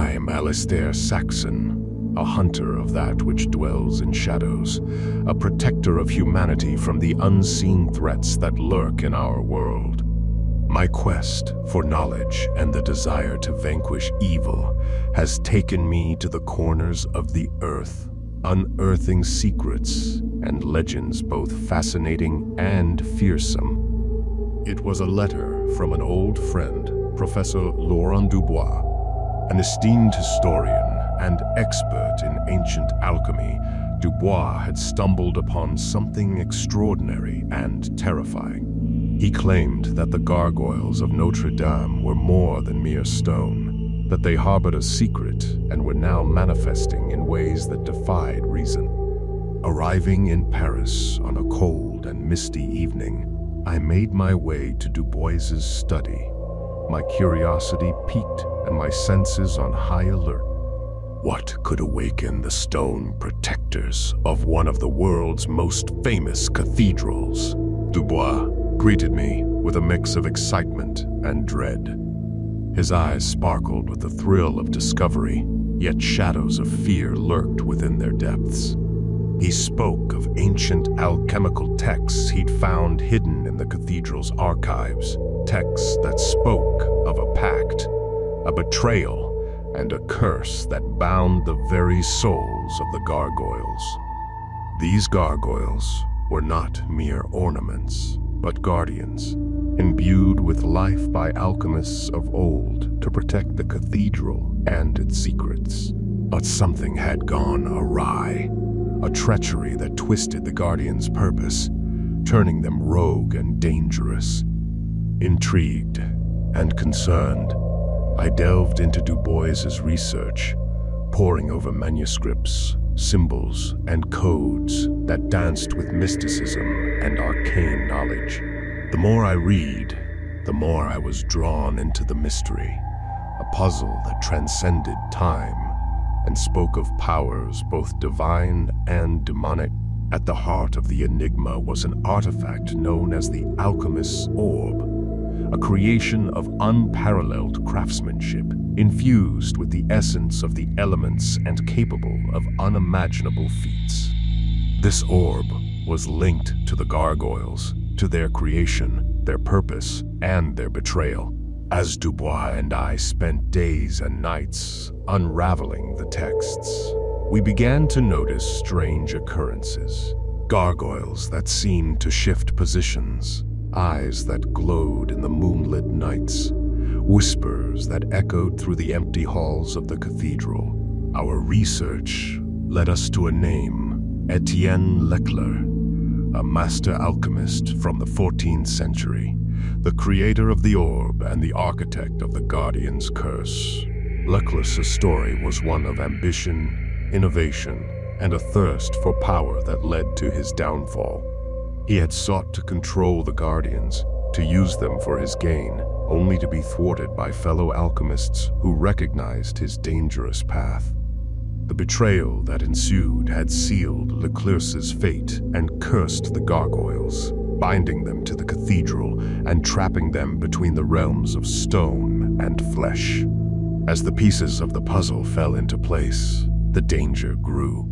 I'm Alistair Saxon, a hunter of that which dwells in shadows, a protector of humanity from the unseen threats that lurk in our world. My quest for knowledge and the desire to vanquish evil has taken me to the corners of the earth, unearthing secrets and legends both fascinating and fearsome. It was a letter from an old friend, Professor Laurent Dubois, an esteemed historian and expert in ancient alchemy. Dubois had stumbled upon something extraordinary and terrifying. He claimed that the gargoyles of Notre Dame were more than mere stone, that they harbored a secret and were now manifesting in ways that defied reason. Arriving in Paris on a cold and misty evening, I made my way to Dubois's study, my curiosity piqued and my senses on high alert. What could awaken the stone protectors of one of the world's most famous cathedrals? Dubois greeted me with a mix of excitement and dread. His eyes sparkled with the thrill of discovery, yet shadows of fear lurked within their depths. He spoke of ancient alchemical texts he'd found hidden in the cathedral's archives, texts that spoke of a pact, a betrayal, and a curse that bound the very souls of the gargoyles. These gargoyles were not mere ornaments, but guardians, imbued with life by alchemists of old to protect the cathedral and its secrets. But something had gone awry, a treachery that twisted the guardians' purpose, turning them rogue and dangerous. Intrigued and concerned, I delved into Dubois's research, poring over manuscripts, symbols, and codes that danced with mysticism and arcane knowledge. The more I read, the more I was drawn into the mystery, a puzzle that transcended time and spoke of powers both divine and demonic. At the heart of the enigma was an artifact known as the Alchemist's Orb, a creation of unparalleled craftsmanship, infused with the essence of the elements and capable of unimaginable feats. This orb was linked to the gargoyles, to their creation, their purpose, and their betrayal. As Dubois and I spent days and nights unraveling the texts, we began to notice strange occurrences. Gargoyles that seemed to shift positions, eyes that glowed in the moonlit nights, whispers that echoed through the empty halls of the cathedral. Our research led us to a name, Etienne Leclerc, a master alchemist from the 14th century, the creator of the orb and the architect of the Guardian's curse. Leclerc's story was one of ambition, innovation, and a thirst for power that led to his downfall. He had sought to control the Guardians, to use them for his gain, only to be thwarted by fellow alchemists who recognized his dangerous path. The betrayal that ensued had sealed Leclerc's fate and cursed the gargoyles, binding them to the cathedral and trapping them between the realms of stone and flesh. As the pieces of the puzzle fell into place, the danger grew.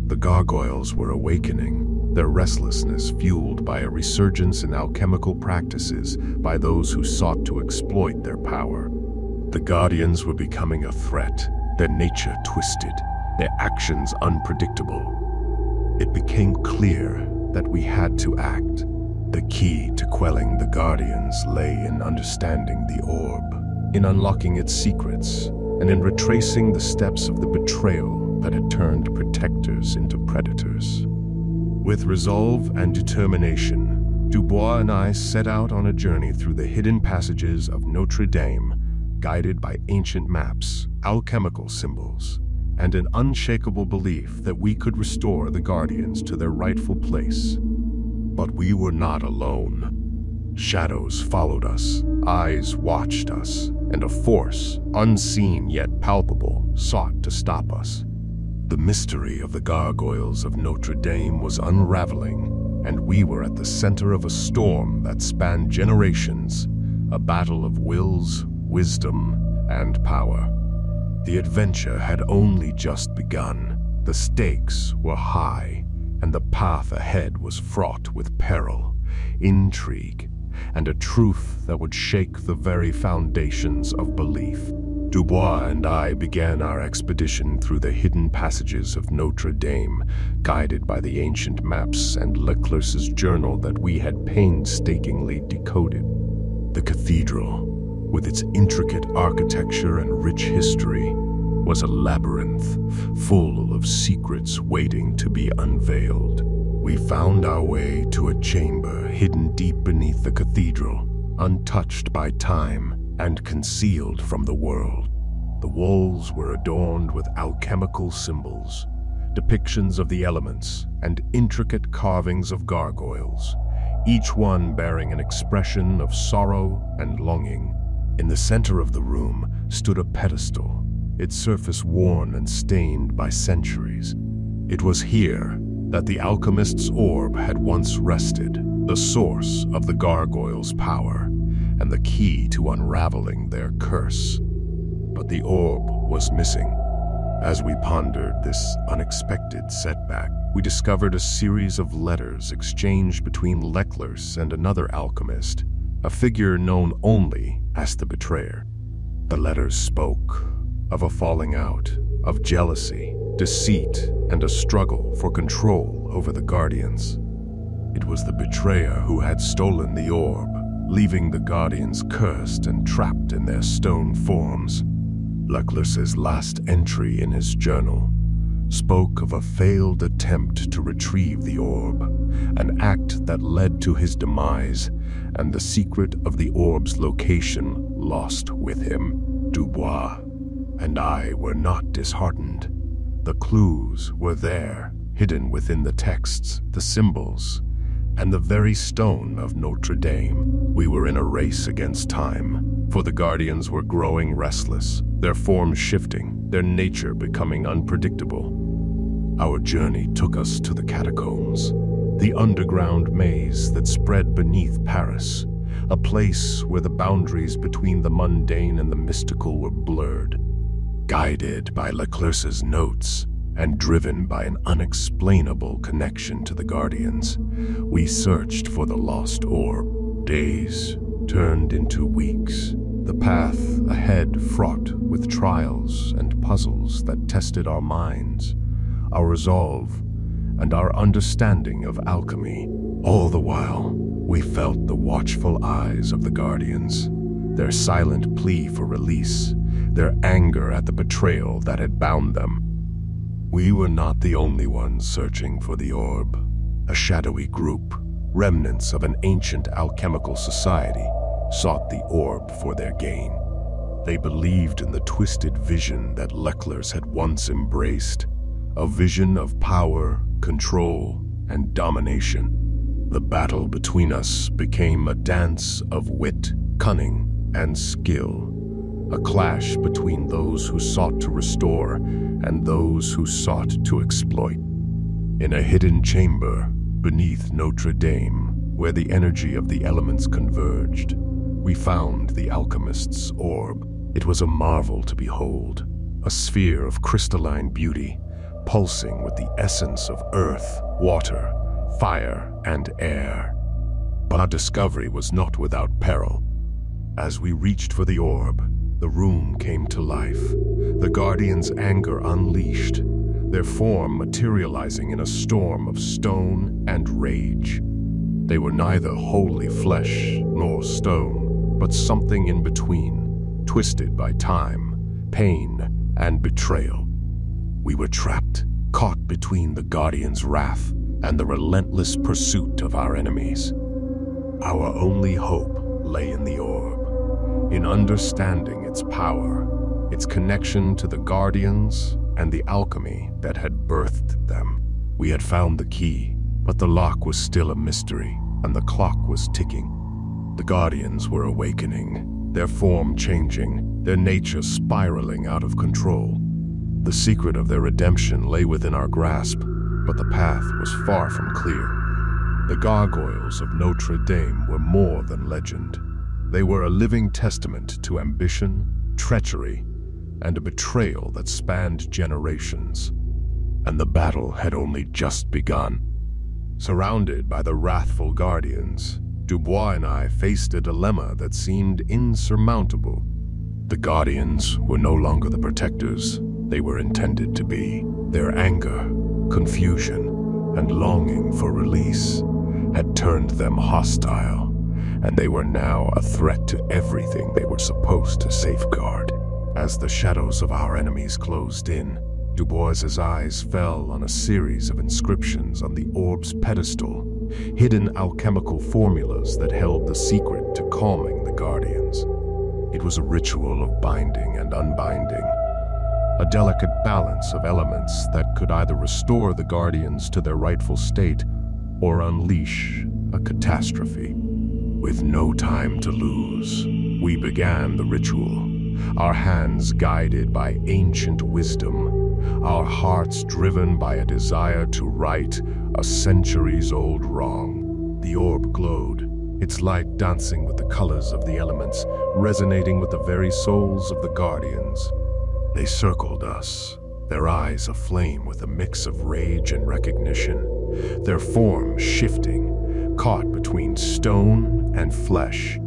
The gargoyles were awakening, their restlessness fueled by a resurgence in alchemical practices by those who sought to exploit their power. The Guardians were becoming a threat, their nature twisted, their actions unpredictable. It became clear that we had to act. The key to quelling the Guardians lay in understanding the orb, in unlocking its secrets, and in retracing the steps of the betrayal that had turned protectors into predators. With resolve and determination, Dubois and I set out on a journey through the hidden passages of Notre Dame, guided by ancient maps, alchemical symbols, and an unshakable belief that we could restore the Guardians to their rightful place. But we were not alone. Shadows followed us, eyes watched us, and a force, unseen yet palpable, sought to stop us. The mystery of the Gargoyles of Notre Dame was unraveling, and we were at the center of a storm that spanned generations, a battle of wills, wisdom, and power. The adventure had only just begun. The stakes were high, and the path ahead was fraught with peril, intrigue, and a truth that would shake the very foundations of belief. Dubois and I began our expedition through the hidden passages of Notre Dame, guided by the ancient maps and Leclerc's journal that we had painstakingly decoded. The cathedral, with its intricate architecture and rich history, was a labyrinth full of secrets waiting to be unveiled. We found our way to a chamber hidden deep beneath the cathedral, untouched by time and concealed from the world. The walls were adorned with alchemical symbols, depictions of the elements, and intricate carvings of gargoyles, each one bearing an expression of sorrow and longing. In the center of the room stood a pedestal, its surface worn and stained by centuries. It was here that the alchemist's orb had once rested, the source of the gargoyles' power and the key to unraveling their curse. But the orb was missing. As we pondered this unexpected setback, we discovered a series of letters exchanged between Leclerc and another alchemist, a figure known only as the Betrayer. The letters spoke of a falling out, of jealousy, deceit, and a struggle for control over the Guardians. It was the Betrayer who had stolen the orb, leaving the Guardians cursed and trapped in their stone forms. Leclerc's last entry in his journal spoke of a failed attempt to retrieve the orb, an act that led to his demise, and the secret of the orb's location lost with him. Dubois and I were not disheartened. The clues were there, hidden within the texts, the symbols, and the very stone of Notre Dame. We were in a race against time, for the Guardians were growing restless, their forms shifting, their nature becoming unpredictable. Our journey took us to the catacombs, the underground maze that spread beneath Paris, a place where the boundaries between the mundane and the mystical were blurred. Guided by Leclerc's notes and driven by an unexplainable connection to the Guardians, we searched for the lost orb. Days turned into weeks, the path ahead fraught with trials and puzzles that tested our minds, our resolve, and our understanding of alchemy. All the while, we felt the watchful eyes of the Guardians, their silent plea for release, their anger at the betrayal that had bound them. We were not the only ones searching for the orb. A shadowy group, remnants of an ancient alchemical society, sought the orb for their gain. They believed in the twisted vision that Leclerc had once embraced, a vision of power, control, and domination. The battle between us became a dance of wit, cunning, and skill, a clash between those who sought to restore and those who sought to exploit. In a hidden chamber beneath Notre Dame, where the energy of the elements converged, we found the alchemist's orb. It was a marvel to behold, a sphere of crystalline beauty, pulsing with the essence of earth, water, fire, and air. But our discovery was not without peril. As we reached for the orb, the room came to life, the Guardians' anger unleashed, their form materializing in a storm of stone and rage. They were neither wholly flesh nor stone, but something in between, twisted by time, pain, and betrayal. We were trapped, caught between the Guardians' wrath and the relentless pursuit of our enemies. Our only hope lay in the orb, in understanding its power, its connection to the Guardians, and the alchemy that had birthed them. We had found the key, but the lock was still a mystery, and the clock was ticking. The Guardians were awakening, their form changing, their nature spiraling out of control. The secret of their redemption lay within our grasp, but the path was far from clear. The Gargoyles of Notre Dame were more than legend. They were a living testament to ambition, treachery, and a betrayal that spanned generations. And the battle had only just begun. Surrounded by the wrathful guardians, Dubois and I faced a dilemma that seemed insurmountable. The guardians were no longer the protectors they were intended to be. Their anger, confusion, and longing for release had turned them hostile, and they were now a threat to everything they were supposed to safeguard. As the shadows of our enemies closed in, Dubois's eyes fell on a series of inscriptions on the orb's pedestal, hidden alchemical formulas that held the secret to calming the guardians. It was a ritual of binding and unbinding, a delicate balance of elements that could either restore the guardians to their rightful state or unleash a catastrophe. With no time to lose, we began the ritual, our hands guided by ancient wisdom, our hearts driven by a desire to right a centuries-old wrong. The orb glowed, its light dancing with the colors of the elements, resonating with the very souls of the guardians. They circled us, their eyes aflame with a mix of rage and recognition, their forms shifting, caught between stone and flesh.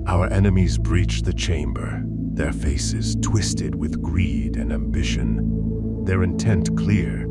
Our enemies breached the chamber, their faces twisted with greed and ambition, their intent clear.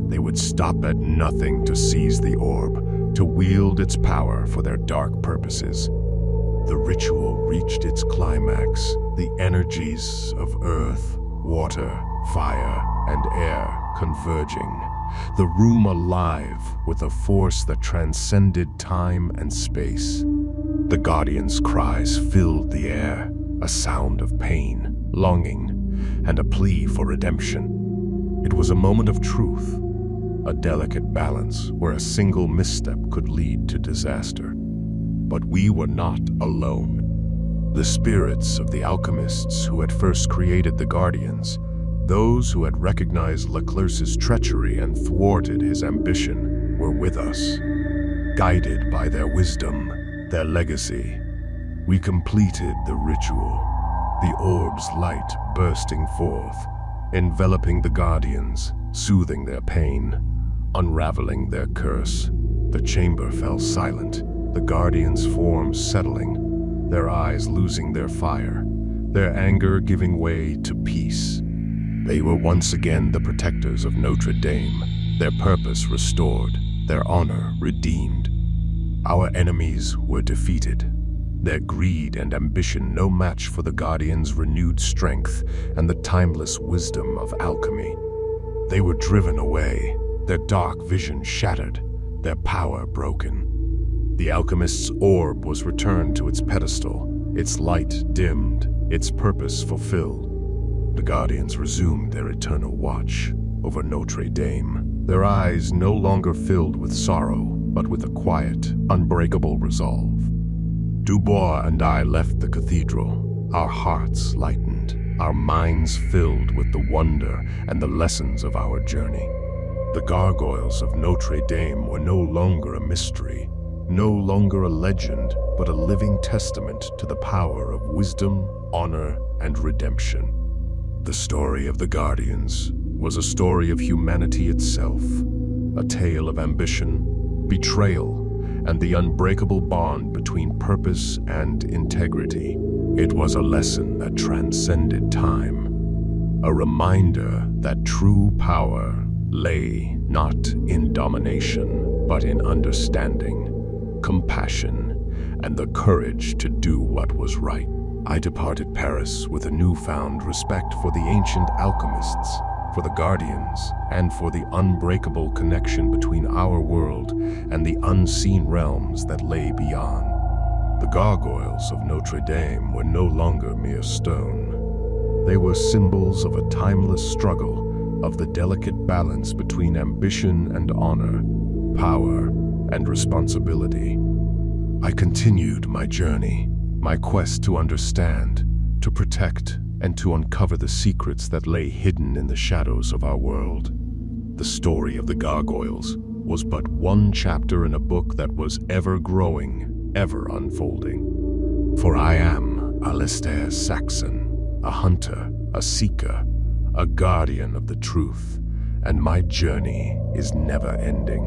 They would stop at nothing to seize the orb, to wield its power for their dark purposes. The ritual reached its climax, the energies of earth, water, fire, and air converging, the room alive with a force that transcended time and space. The guardians' cries filled the air, a sound of pain, longing, and a plea for redemption. It was a moment of truth, a delicate balance where a single misstep could lead to disaster. But we were not alone. The spirits of the alchemists who had first created the Guardians, those who had recognized Leclerc's treachery and thwarted his ambition, were with us. Guided by their wisdom, their legacy, we completed the ritual, the orb's light bursting forth, enveloping the Guardians, soothing their pain, unraveling their curse. The chamber fell silent, the Guardians' forms settling, their eyes losing their fire, their anger giving way to peace. They were once again the protectors of Notre Dame, their purpose restored, their honor redeemed. Our enemies were defeated, their greed and ambition no match for the Guardians' renewed strength and the timeless wisdom of alchemy. They were driven away, their dark vision shattered, their power broken. The alchemist's orb was returned to its pedestal, its light dimmed, its purpose fulfilled. The Guardians resumed their eternal watch over Notre Dame, their eyes no longer filled with sorrow, but with a quiet, unbreakable resolve. Dubois and I left the cathedral, our hearts lightened, our minds filled with the wonder and the lessons of our journey. The Gargoyles of Notre Dame were no longer a mystery, no longer a legend, but a living testament to the power of wisdom, honor, and redemption. The story of the Guardians was a story of humanity itself, a tale of ambition, betrayal, and the unbreakable bond between purpose and integrity. It was a lesson that transcended time, a reminder that true power lay not in domination, but in understanding, compassion, and the courage to do what was right. I departed Paris with a newfound respect for the ancient alchemists, for the Guardians, and for the unbreakable connection between our world and the unseen realms that lay beyond. The Gargoyles of Notre Dame were no longer mere stone. They were symbols of a timeless struggle, of the delicate balance between ambition and honor, power and responsibility. I continued my journey, my quest to understand, to protect, and to uncover the secrets that lay hidden in the shadows of our world. The story of the Gargoyles was but one chapter in a book that was ever growing, ever unfolding. For I am Alistair Saxon, a hunter, a seeker, a guardian of the truth, and my journey is never ending.